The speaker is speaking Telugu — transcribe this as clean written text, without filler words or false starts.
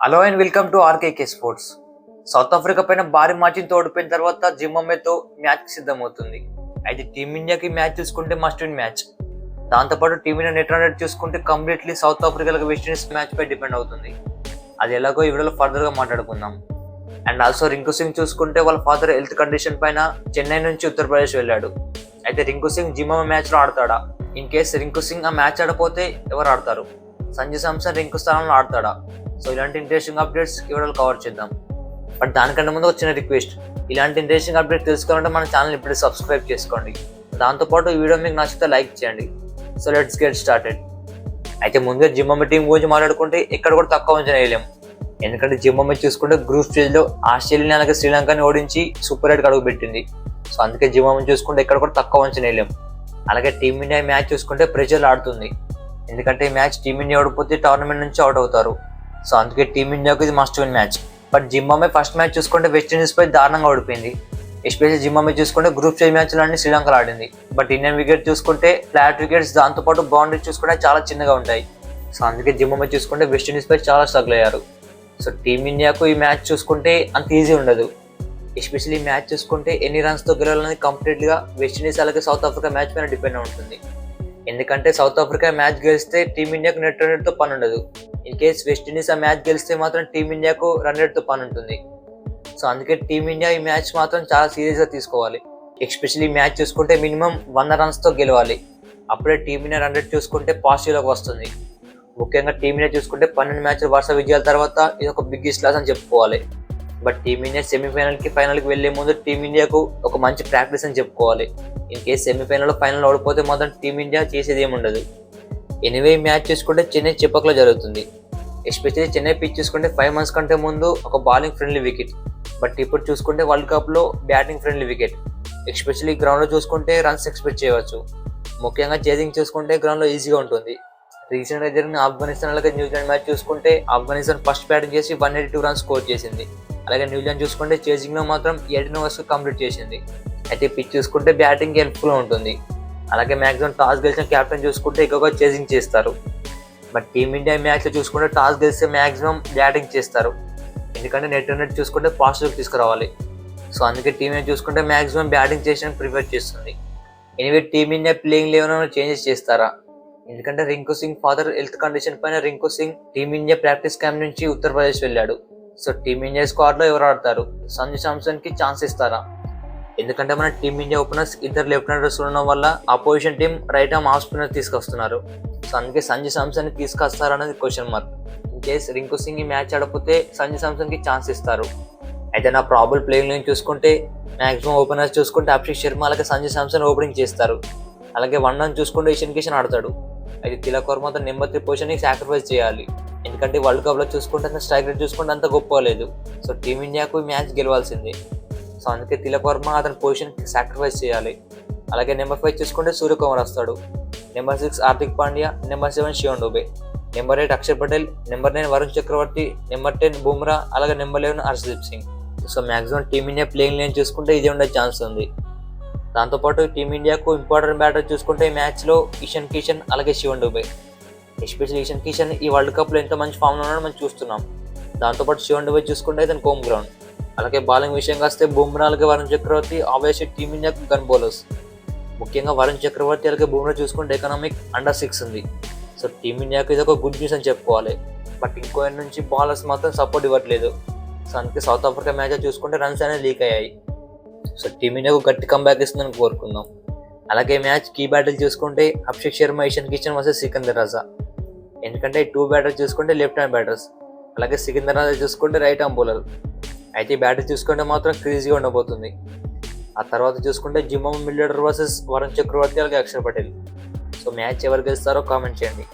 Hello and welcome to RKK sports. South Africa పైన భారీ మ్యాచ్ని తోడిపోయిన తర్వాత జింబాబ్వేతో మ్యాచ్ సిద్ధమవుతుంది. అయితే టీమిండియాకి మ్యాచ్ చూసుకుంటే మస్ట్ విన్ మ్యాచ్. దాంతోపాటు టీమిండియా నెట్ రన్ రేట్ చూసుకుంటే కంప్లీట్లీ సౌత్ ఆఫ్రికాలకు వెస్టిండీస్ మ్యాచ్ పై డిపెండ్ అవుతుంది. అది ఎలాగో ఈ వీడియోలో ఫర్దర్గా మాట్లాడుకుందాం. అండ్ ఆల్సో రింకు సింగ్ చూసుకుంటే వాళ్ళ ఫాదర్ హెల్త్ కండిషన్ పైన చెన్నై నుంచి ఉత్తరప్రదేశ్ వెళ్ళాడు. అయితే రింకు సింగ్ జింబాబ్వే మ్యాచ్లో ఆడతాడా? ఇన్ కేస్ రింకు సింగ్ ఆ మ్యాచ్ ఆడపోతే ఎవరు ఆడతారు? సంజు శాంసన్ రింకు స్థానంలో ఆడతాడా? సో ఇలాంటి ఇంట్రెస్టింగ్ అప్డేట్స్ ఈ వీడియోలో కవర్ చేద్దాం. బట్ దానికంటే ముందు వచ్చిన రిక్వెస్ట్, ఇలాంటి ఇంట్రెస్టింగ్ అప్డేట్ తెలుసుకోవాలంటే మన ఛానల్ ఇప్పుడే సబ్స్క్రైబ్ చేసుకోండి. దాంతోపాటు ఈ వీడియో మీకు నచ్చితే లైక్ చేయండి. So let's get started. అయితే ముందే జింబాబ్వే టీం గురించి మాట్లాడుకుంటే ఇక్కడ కూడా తక్కువ అంచనా వేయలేం. ఎందుకంటే జింబాబ్వే చూసుకుంటే గ్రూప్ స్టేజ్లో ఆస్ట్రేలియా అలాగే శ్రీలంకని ఓడించి సూపర్ ఎయిట్కి అడుగు పెట్టింది. సో అందుకే జింబాబ్వే చూసుకుంటే ఇక్కడ కూడా తక్కువ అంచనా వేయలేం. అలాగే టీమిండియా మ్యాచ్ చూసుకుంటే ప్రెజర్ ఆడుతుంది. ఎందుకంటే ఈ మ్యాచ్ టీమిండియా ఓడిపోతే టోర్నమెంట్ నుంచి అవుట్ అవుతారు. సో అందుకే టీమిండియాకు ఇది must win match. But Zimbabwe first match చూసుకుంటే వెస్టిండీస్ పై దారుణంగా ఓడిపోయింది. ఎస్పెషల్లీ జింబాబ్వే చూసుకుంటే గ్రూప్ స్టేజ్ మ్యాచ్లు అన్ని శ్రీలంకలో ఆడింది. బట్ ఇండియన్ వికెట్ చూసుకుంటే ఫ్లాట్ వికెట్స్, దాంతోపాటు బౌండరీ చూసుకుంటే చాలా చిన్నగా ఉంటాయి. సో అందుకే జింబాబ్వే చూసుకుంటే వెస్టిండీస్ పై చాలా స్ట్రగుల్ అయ్యారు. సో టీమిండియాకు ఈ మ్యాచ్ చూసుకుంటే అంత ఈజీ ఉండదు. ఎస్పెషల్లీ ఈ మ్యాచ్ చూసుకుంటే ఎన్ని రన్స్తో గెలవాలనేది కంప్లీట్గా వెస్టిండీస్ అలాగే సౌత్ ఆఫ్రికా మ్యాచ్ పైన డిపెండ్ ఉంటుంది. ఎందుకంటే సౌత్ ఆఫ్రికా మ్యాచ్ గెలిస్తే టీమిండియాకు నెట్ రన్ రేట్తో పని ఉండదు. ఇన్ కేస్ వెస్టిండీస్ ఆ మ్యాచ్ గెలిస్తే మాత్రం టీమిండియాకు రన్ రేట్తో పని ఉంటుంది. సో అందుకే టీమిండియా ఈ మ్యాచ్ మాత్రం చాలా సీరియస్గా తీసుకోవాలి. ఎస్పెషల్లీ ఈ మ్యాచ్ చూసుకుంటే మినిమం 100 రన్స్తో గెలవాలి. అప్పుడే టీమిండియా రన్ రేట్ చూసుకుంటే పాజిటివ్లోకి వస్తుంది. ముఖ్యంగా టీమిండియా చూసుకుంటే 12 మ్యాచ్లు వరుస విజయాల తర్వాత ఇది ఒక బిగ్గెస్ట్ లాస్ అని చెప్పుకోవాలి. బట్ టీమిండియా సెమీఫైనల్కి ఫైనల్కి వెళ్లే ముందు టీమిండియాకు ఒక మంచి ప్రాక్టీస్ అని చెప్పుకోవాలి. ఇన్ కేస్ సెమీఫైనల్లో ఫైనల్ ఓడిపోతే మాత్రం టీమిండియా చేసేది ఏమి ఉండదు. ఎనీవే మ్యాచ్ చూసుకుంటే చెన్నై చిప్పక్లో జరుగుతుంది. ఎస్పెషల్లీ చెన్నై పిచ్ చూసుకుంటే 5 months కంటే ముందు ఒక బౌలింగ్ ఫ్రెండ్లీ వికెట్. బట్ ఇప్పుడు చూసుకుంటే వరల్డ్ కప్లో బ్యాటింగ్ ఫ్రెండ్లీ వికెట్. ఎస్పెషల్లీ గ్రౌండ్లో చూసుకుంటే రన్స్ ఎక్స్పెక్ట్ చేయవచ్చు. ముఖ్యంగా చేజింగ్ చూసుకుంటే గ్రౌండ్లో ఈజీగా ఉంటుంది. రీసెంట్గా జరిగిన ఆఫ్ఘనిస్తాన్ అలాగే న్యూజిలాండ్ మ్యాచ్ చూసుకుంటే ఆఫ్ఘనిస్తాన్ ఫస్ట్ బ్యాటింగ్ చేసి 182 రన్స్ స్కోర్ చేసింది. అలాగే న్యూజిలాండ్ చూసుకుంటే చేజింగ్లో మాత్రం 18 overs కంప్లీట్ చేసింది. అయితే పిచ్ చూసుకుంటే బ్యాటింగ్ హెల్ప్ఫుల్గా ఉంటుంది. అలాగే మ్యాక్సిమం టాస్ గెలిచిన క్యాప్టెన్ చూసుకుంటే ఎక్కువగా చేజింగ్ చేస్తారు. బట్ టీమిండియా మ్యాచ్లో చూసుకుంటే టాస్ గెలిస్తే మ్యాక్సిమం బ్యాటింగ్ చేస్తారు. ఎందుకంటే నెట్ రన్ రేట్ చూసుకుంటే పాజిటివ్ తీసుకురావాలి. సో అందుకే టీమిండియా చూసుకుంటే మ్యాక్సిమం బ్యాటింగ్ చేయడానికి ప్రిఫర్ చేస్తుంది. Anyway team India playing eleven changes చేస్తారా? ఎందుకంటే Rinku Singh father health condition పైన Rinku Singh team India practice camp నుంచి ఉత్తరప్రదేశ్ వెళ్ళాడు. సో టీమిండియా స్క్వాడ్లో ఎవరు ఆడతారు? సంజు శాంసన్కి ఛాన్స్ ఇస్తారా? ఎందుకంటే మన టీమిండియా ఓపెనర్స్ ఇద్దరు లెఫ్ట్ హ్యాండర్స్ ఉండడం వల్ల opposition team right arm off spinner తీసుకొస్తున్నారు. సో అందుకే సంజు శాంసన్ తీసుకొస్తారనేది question mark. In case Rinku Singh ఈ మ్యాచ్ ఆడకపోతే సంజు శాంసన్కి ఛాన్స్ ఇస్తారు. అయితే నా ప్రాబుల్ ప్లేయింగ్ లైన్ చూసుకుంటే మ్యాక్సిమం ఓపెనర్స్ చూసుకుంటే అభిషేక్ శర్మ అలాగే సంజు శాంసన్ ఓపెనింగ్ చేస్తారు. అలాగే 1 run చూసుకుంటే ఇషాన్ కిషన్ ఆడతాడు. అయితే తిలక్ వర్మ అతను నెంబర్ 3 పొజిషన్కి సాక్రిఫైస్ చేయాలి. ఎందుకంటే వరల్డ్ కప్లో చూసుకుంటే అతను స్ట్రైక్ రేట్ చూసుకుంటే అంత గొప్ప లేదు. సో టీమిండియాకు ఈ మ్యాచ్ గెలవాల్సిందే. సో అందుకే తిలక్ వర్మ అతని పొజిషన్కి సాక్రిఫైస్ చేయాలి. అలాగే నెంబర్ 5 చూసుకుంటే సూర్యకుమార్ వస్తాడు. Number 6 Hardik Pandya, number 7 Shivam Dube, number 8 Axar Patel, number 9 Varun Chakravarthy, number 10 Bumrah, అలాగే number 11 Arshdeep Singh. So maximum team India playing eleven చూసుకుంటే ఇదే ఉండే ఛాన్స్ ఉంది. దాంతోపాటు టీమిండియాకు ఇంపార్టెంట్ బ్యాటర్ చూసుకుంటే ఈ మ్యాచ్లో ఇషాన్ కిషన్ అలాగే శివన్ దుబే. ఎస్పెషల్లీ ఇషాన్ కిషన్ ఈ వరల్డ్ కప్లో ఎంత మంచి ఫామ్లో ఉన్నాడో మనం చూస్తున్నాం. దాంతోపాటు శివన్ దుబే చూసుకుంటే ఇతను హోమ్ గ్రౌండ్. అలాగే బౌలింగ్ విషయంగా వస్తే బుమ్రా అలాగే వరుణ్ చక్రవర్తి ఆబ్వియస్లీ టీమిండియాకు గన్ బౌలర్స్. ముఖ్యంగా వరుణ్ చక్రవర్తి అలాగే బుమ్రా చూసుకుంటే ఎకనామిక్ అండర్ 6 ఉంది. సో టీమిండియాకు ఇది ఒక గుడ్ న్యూస్ అని చెప్పుకోవాలి. బట్ ఇంకో ఎండ్ నుంచి బౌలర్స్ మాత్రం సపోర్ట్ ఇవ్వట్లేదు. సో అందుకే సౌత్ ఆఫ్రికా మ్యాచ్ చూసుకుంటే రన్స్ అనేది లీక్ అయ్యాయి. సో టీమిండియాకు గట్టి కంబ్యాక్ ఇస్తుందని కోరుకుందాం. అలాగే మ్యాచ్ కీ బ్యాటిల్ చూసుకుంటే అభిషేక్ శర్మ, ఇషాన్ కిషన్ వర్సెస్ సికందర్ రజా. ఎందుకంటే 2 బ్యాటర్స్ చూసుకుంటే లెఫ్ట్ హ్యాండ్ బ్యాటర్స్. అలాగే సికందర్ రజా చూసుకుంటే రైట్ ఆర్మ్ బౌలర్. అయితే బ్యాటర్ చూసుకుంటే మాత్రం క్రేజీగా ఉండబోతుంది. ఆ తర్వాత చూసుకుంటే Zimbabwe mid order versus Varun Chakravarthy అలాగే అక్షర్ పటేల్. సో మ్యాచ్ ఎవరు గెలుస్తారో కామెంట్ చేయండి.